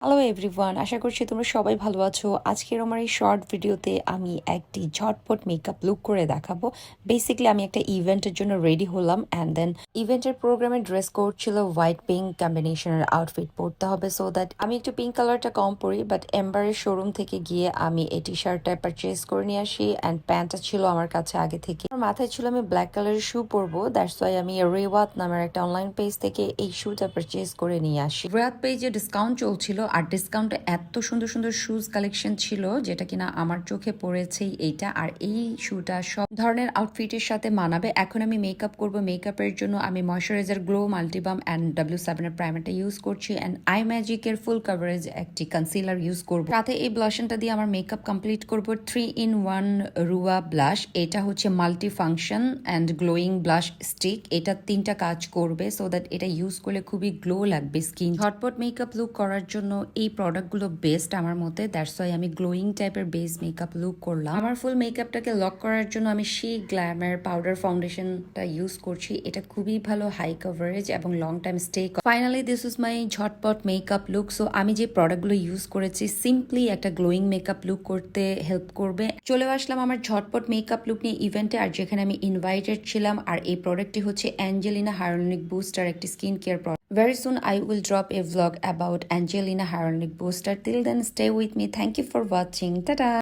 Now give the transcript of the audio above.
Hello everyone, আশা করছি তোমরা সবাই ভালো আছো। আজকের আমার এই শর্ট ভিডিওতে আমি একটি ঝটপট মেকআপ লুক করে দেখাবো। বেসিক্যালি আমি একটা ইভেন্টের জন্য রেডি হলাম অ্যান্ড দেন ইভেন্টের প্রোগ্রামের ড্রেস কোড ছিল হোয়াইট পিঙ্ক কম্বিনেশনের আউটফিট পরতে হবে, সো দ্যাট আমি একটু পিঙ্ক কালারটা কম পরি, বাট এম্বারের শোরুম থেকে গিয়ে আমি এই টি শার্টটা পারচেজ করে নিয়ে আসি অ্যান্ড প্যান্টটা ছিল আমার কাছে আগে থেকে। আমার মাথায় ছিল আমি ব্ল্যাক কালারের শু পরবো, দ্যাটস ওয়াই আমি রেওয়াত নামের একটা অনলাইন পেজ থেকে এই শুটা পারচেজ করে নিয়ে আসি। রেওয়াত পেজে ডিসকাউন্ট চলছিল আর ডিসকাউন্টে এত সুন্দর সুন্দর শুজ কালেকশন ছিল যেটা কিনা আমার চোখে পড়েছেই এইটা। আর এই শুটা সব ধরনের আউটফিটের সাথে মানাবে। এখন আমি মেকআপ করব। মেকআপের জন্য আমি ময়শ্চারাইজার গ্লো মাল্টিবাম অ্যান্ড W7 এর প্রাইমারটা ইউজ করছি অ্যান্ড আই ম্যাজিকের ফুল কভারেজ একটি কনসিলার ইউজ করব। সাথে এই ব্লাশনটা দিয়ে আমার মেকআপ কমপ্লিট করব। 3-in-1 রুয়া ব্লাশ, এটা হচ্ছে multi function and glowing blush stick. এটা 3টা কাজ করবে, সো দ্যাট এটা ইউজ করলে খুবই গ্লো লাগবে স্কিন। ঝটপট মেকআপ লুক করার জন্য এই প্রোডাক্টগুলো বেস্ট আমার মতে, দ্যাটস ওয়াই আমি গ্লোয়িং টাইপের বেস মেকআপ লুক করলাম। আমার ফুল মেকআপটাকে লক করার জন্য আমি শি গ্ল্যামার পাউডার ফাউন্ডেশনটা ইউজ করছি। এটা খুবই ভালো হাই কভারেজ এবং long time stay. Finally this is my ঝটপট মেকআপ লুক। সো আমি যে প্রোডাক্টগুলো ইউজ করেছি সিম্পলি একটা গ্লোয়িং মেকআপ লুক করতে হেল্প করবে। চলে আসলাম আমার ঝটপট মেকআপ লুক নিয়ে ইভেন্টে, আর যেখানে আমি ইনভাইটেড ছিলাম। আর এই প্রোডাক্টটি হচ্ছে অ্যাঞ্জেলিনা হায়ালুরনিক বুস্টার, একটি skin care product. Very soon I will drop a vlog about Angelina Hyaluronic Booster. Till then, stay with me. Thank you for watching. Ta-da!